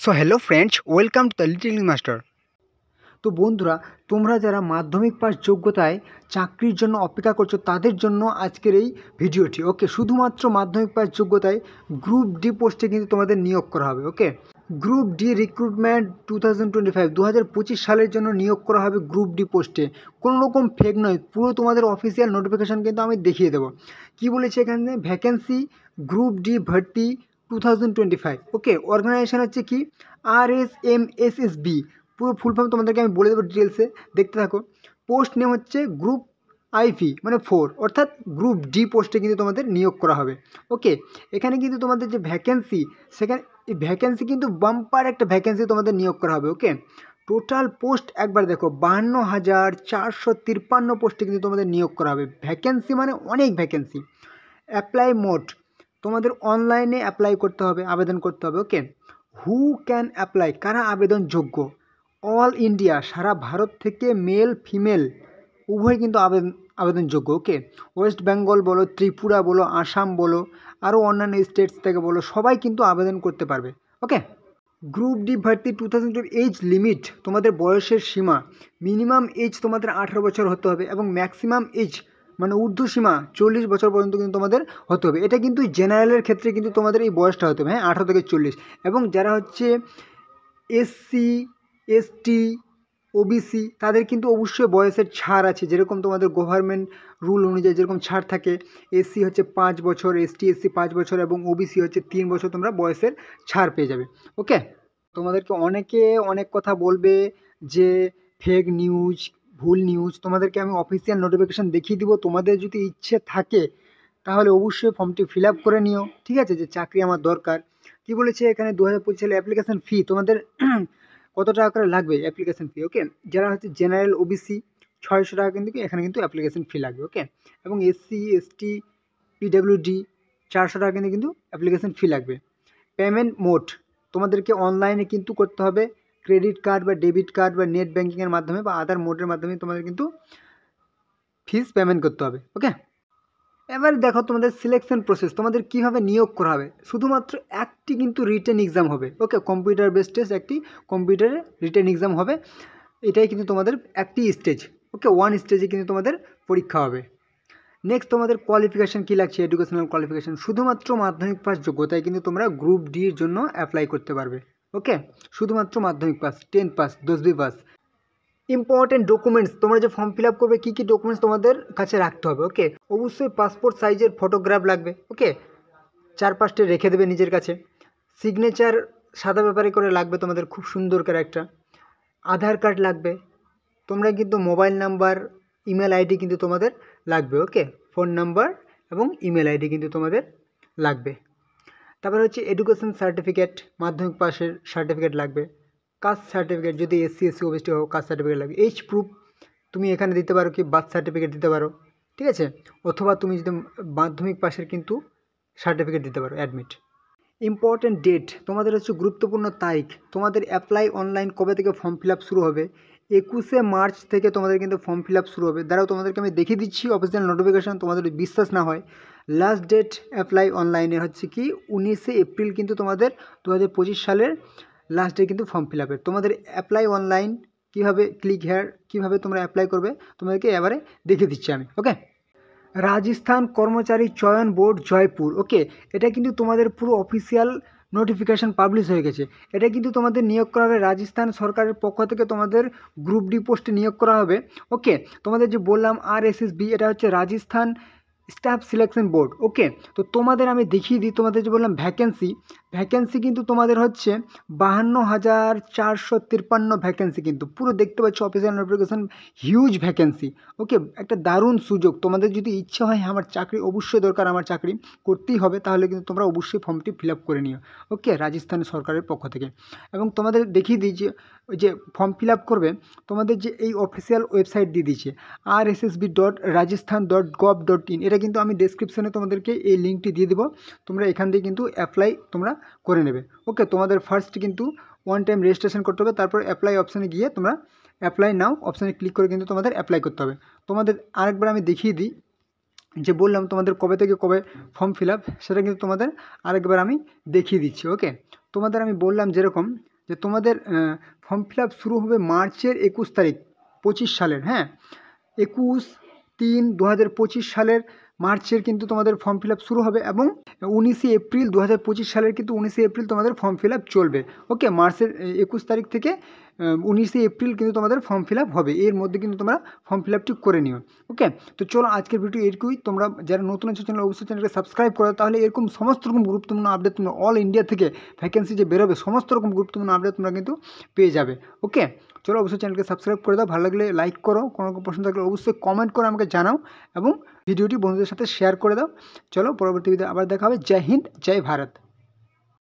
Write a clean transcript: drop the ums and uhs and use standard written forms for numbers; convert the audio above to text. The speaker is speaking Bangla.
So hello friends, welcome to the little master. তো বন্ধুরা, তোমরা যারা মাধ্যমিক পাস যোগ্যতায় চাকরির জন্য অপেক্ষা করছো তাদের জন্য আজকের এই ভিডিওটি। ওকে, শুধুমাত্র মাধ্যমিক পাস যোগ্যতায় গ্রুপ ডি পোস্টে কিন্তু তোমাদের নিয়োগ করা হবে। ওকে, গ্রুপ ডি রিক্রুটমেন্ট 2025 2025 সালের জন্য নিয়োগ করা হবে গ্রুপ ডি পোস্টে। কোনো রকম ফেক নয়, পুরো তোমাদের অফিসিয়াল নোটিফিকেশান কিন্তু আমি দেখিয়ে দেবো। কি বলেছে এখানে? ভ্যাকেন্সি গ্রুপ ডি ভর্তি 2025। ওকে, অর্গানাইজেশন হচ্ছে কি RSMSSB, পুরো ফুল ফর্ম তোমাদেরকে আমি বলে দেবো ডিটেলসে, দেখতে থাকো। পোস্ট নেম হচ্ছে গ্রুপ আইপি মানে 4, অর্থাৎ গ্রুপ ডি পোস্টে কিন্তু তোমাদের নিয়োগ করা হবে। ওকে, এখানে কিন্তু তোমাদের যে ভ্যাকেন্সি, সেখানে এই ভ্যাকেন্সি কিন্তু বাম্পার একটা ভ্যাকেন্সি তোমাদের নিয়োগ করা হবে। ওকে, টোটাল পোস্ট একবার দেখো 52,453 পোস্টে কিন্তু তোমাদের নিয়োগ করা হবে। ভ্যাকেন্সি মানে অনেক ভ্যাকেন্সি। অ্যাপ্লাই মোড, তোমাদের অনলাইনে অ্যাপ্লাই করতে হবে, আবেদন করতে হবে। ওকে, হু ক্যান অ্যাপ্লাই, কারা আবেদন যোগ্য? অল ইন্ডিয়া, সারা ভারত থেকে মেল ফিমেল উভয় কিন্তু আবেদনযোগ্য। ওকে, ওয়েস্ট বেঙ্গল বলো, ত্রিপুরা বলো, আসাম বলো, আরও অন্যান্য স্টেটস থেকে বলো, সবাই কিন্তু আবেদন করতে পারবে। ওকে, গ্রুপ ডি ভর্তি 2020 এজ লিমিট, তোমাদের বয়সের সীমা, মিনিমাম এজ তোমাদের 18 বছর হতে হবে এবং ম্যাক্সিমাম এজ মানে ঊর্ধ্ব সীমা 40 বছর পর্যন্ত কিন্তু তোমাদের হতে হবে। এটা কিন্তু জেনারেলের ক্ষেত্রে কিন্তু তোমাদের এই বয়সটা হতে হবে, হ্যাঁ, 18 থেকে 40। এবং যারা হচ্ছে SC ST OBC তাদের কিন্তু অবশ্যই বয়সের ছাড় আছে, যেরকম তোমাদের গভর্নমেন্ট রুল অনুযায়ী যেরকম ছাড় থাকে। SC হচ্ছে 5 বছর, ST SC 5 বছর এবং OBC হচ্ছে 3 বছর, তোমরা বয়সের ছাড় পেয়ে যাবে। ওকে, তোমাদেরকে অনেকে অনেক কথা বলবে যে ফেক নিউজ, ভুল নিউজ, তোমাদেরকে আমি অফিসিয়াল নোটিফিকেশান দেখিয়ে দিব। তোমাদের যদি ইচ্ছে থাকে তাহলে অবশ্যই ফর্মটি ফিল আপ করে নিও, ঠিক আছে, যে চাকরি আমার দরকার। কি বলেছে এখানে? 2025 সালে অ্যাপ্লিকেশান ফি তোমাদের কত টাকা করে লাগবে অ্যাপ্লিকেশান ফি? ওকে, যারা হচ্ছে জেনারেল OBC 600 টাকা কিন্তু এখানে কিন্তু অ্যাপ্লিকেশান ফি লাগবে। ওকে, এবং SC ST PWD 400 টাকা কিন্তু অ্যাপ্লিকেশান ফি লাগবে। পেমেন্ট মোড, তোমাদেরকে অনলাইনে কিন্তু করতে হবে, ক্রেডিট কার্ড বা ডেবিট কার্ড বা নেট ব্যাঙ্কিংয়ের মাধ্যমে বা আদার মোডের মাধ্যমে তোমাদের কিন্তু ফিস পেমেন্ট করতে হবে। ওকে, এবার দেখো তোমাদের সিলেকশন প্রসেস, তোমাদের কীভাবে নিয়োগ করা হবে। শুধুমাত্র একটি কিন্তু রিটেন এক্সাম হবে। ওকে, কম্পিউটার বেসড টেস্ট, একটি কম্পিউটারে রিটেন এক্সাম হবে। এটাই কিন্তু তোমাদের একটি স্টেজ। ওকে, ওয়ান স্টেজে কিন্তু তোমাদের পরীক্ষা হবে। নেক্সট, তোমাদের কোয়ালিফিকেশান কী লাগছে? এডুকেশনাল কোয়ালিফিকেশান শুধুমাত্র মাধ্যমিক পাস যোগ্যতায় কিন্তু তোমরা গ্রুপ ডি এর জন্য অ্যাপ্লাই করতে পারবে। ওকে, শুধুমাত্র মাধ্যমিক পাস, 10 পাস, 10वीं পাস। ইম্পর্টেন্ট ডকুমেন্টস, তোমরা যে ফর্ম ফিল আপ করবে কী কী ডকুমেন্টস তোমাদের কাছে রাখতে হবে? ওকে, অবশ্যই পাসপোর্ট সাইজের ফটোগ্রাফ লাগবে। ওকে, 4-5টে রেখে দেবে নিজের কাছে। সিগনেচার সাদা পেপারে করে লাগবে তোমাদের, খুব সুন্দর করে একটা। আধার কার্ড লাগবে। তোমরা কিন্তু মোবাইল নাম্বার, ইমেল আইডি কিন্তু তোমাদের লাগবে। ওকে, ফোন নাম্বার এবং ইমেল আইডি কিন্তু তোমাদের লাগবে। তারপরে হচ্ছে এডুকেশন সার্টিফিকেট, মাধ্যমিক পাসের সার্টিফিকেট লাগবে। কাস্ট সার্টিফিকেট, যদি SC SC OBC হোক কাস্ট সার্টিফিকেট লাগবে। এজ প্রুফ তুমি এখানে দিতে পারো, কি বার্থ সার্টিফিকেট দিতে পারো, ঠিক আছে, অথবা তুমি যদি মাধ্যমিক পাসের কিন্তু সার্টিফিকেট দিতে পারো, অ্যাডমিট। ইম্পর্টেন্ট ডেট, তোমাদের হচ্ছে গুরুত্বপূর্ণ তারিখ। তোমাদের অ্যাপ্লাই অনলাইন কবে থেকে ফর্ম ফিল আপ শুরু হবে? 21শে মার্চ থেকে তোমাদের কিন্তু ফর্ম ফিল আপ শুরু হবে। দাঁড়াও তোমাদেরকে আমি দেখিয়ে দিচ্ছি অফিসিয়াল নোটিফিকেশান, তোমাদের বিশ্বাস না হয়। লাস্ট ডেট অ্যাপ্লাই অনলাইনে হচ্ছে কি 19শে এপ্রিল কিন্তু তোমাদের 2025 সালের লাস্ট ডে কিন্তু ফর্ম ফিল আপের। তোমাদের অ্যাপ্লাই অনলাইন কীভাবে, ক্লিক হেয়ার কীভাবে তোমরা অ্যাপ্লাই করবে তোমাদেরকে এবারে দেখিয়ে দিচ্ছি আমি। ওকে, রাজস্থান কর্মচারী চয়ন বোর্ড জয়পুর। ওকে, এটা কিন্তু তোমাদের পুরো অফিসিয়াল নোটিফিকেশান পাবলিশ হয়ে গেছে। এটা কিন্তু তোমাদের নিয়োগ করা হবে রাজস্থান সরকারের পক্ষ থেকে, তোমাদের গ্রুপ ডি পোস্টে নিয়োগ করা হবে। ওকে, তোমাদের যে বললাম RSSB, এটা হচ্ছে রাজস্থান স্টাফ সিলেকশন বোর্ড। ওকে, তো তোমাদের আমি দেখিয়ে দিই, তোমাদের যে বললাম ভ্যাকেন্সি কিন্তু তোমাদের হচ্ছে 52,453 ভ্যাকেন্সি, কিন্তু পুরো দেখতে পাচ্ছ অফিসিয়াল নোটিফিকেশান, হিউজ ভ্যাকেন্সি। ওকে, একটা দারুণ সুযোগ। তোমাদের যদি ইচ্ছে হয় আমার চাকরি অবশ্যই দরকার, আমার চাকরি করতেই হবে, তাহলে কিন্তু তোমরা অবশ্যই ফর্মটি ফিল আপ করে নিও। ওকে, রাজস্থান সরকারের পক্ষ থেকে। এবং তোমাদের দেখিয়ে দিই যে ওই যে ফর্ম ফিল আপ করবে, তোমাদের যে এই অফিসিয়াল ওয়েবসাইট দিয়ে দিয়েছে rssb.rajasthan.gov.in, এটা কিন্তু আমি ডেসক্রিপশানে তোমাদেরকে এই লিঙ্কটি দিয়ে দেবো। তোমরা এখান থেকে কিন্তু অ্যাপ্লাই তোমরা করে নেবে। ওকে, তোমাদের ফার্স্ট কিন্তু ওয়ান টাইম রেজিস্ট্রেশন করতে হবে, তারপর অ্যাপ্লাই অপশানে গিয়ে তোমরা অ্যাপ্লাই নাও অপশানে ক্লিক করে কিন্তু তোমাদের অ্যাপ্লাই করতে হবে। তোমাদের আরেকবার আমি দেখিয়ে দিই, যে বললাম তোমাদের কবে থেকে কবে ফর্ম ফিল আপ, সেটা কিন্তু তোমাদের আরেকবার আমি দেখিয়ে দিচ্ছি। ওকে, তোমাদের আমি বললাম যেরকম যে তোমাদের ফর্ম ফিল আপ শুরু হবে মার্চের 21 তারিখ 25 সালের, হ্যাঁ 21/3/2025 সালের মার্চের কিন্তু তোমাদের ফর্ম ফিল আপ শুরু হবে এবং 19 এপ্রিল 2025 সালের কিন্তু 19 এপ্রিল তোমাদের ফর্ম ফিল আপ চলবে। ওকে, মার্চের 21 তারিখ থেকে 19 এপ্রিল কিন্তু তোমাদের ফর্ম ফিল আপ হবে, এর মধ্যে কিন্তু তোমরা ফর্ম ফিল আপটি করে নিও। ওকে, তো চলো আজকের ভিডিও এটুকুই। তোমরা যারা নতুন আছো চ্যানেল অবশ্যই চ্যানেলকে সাবস্ক্রাইব করো, তাহলে এরকম সমস্ত রকম গুরুত্বপূর্ণ আপডেট তোমরা অল ইন্ডিয়া থেকে ভ্যাকেন্সি যে বেরোবে সমস্ত রকম গুরুত্বপূর্ণ আপডেট তোমরা কিন্তু পেয়ে যাবে। ওকে, চলো অবশ্যই চ্যানেলকে সাবস্ক্রাইব করে দাও, ভালো লাগলে লাইক করো, কোনো প্রশ্ন থাকলে অবশ্যই কমেন্ট করে আমাকে জানাও এবং ভিডিওটি বন্ধুদের সাথে শেয়ার করে দাও। চলো পরবর্তী ভিডিও আবার দেখা হবে। জয় হিন্দ, জয় ভারত।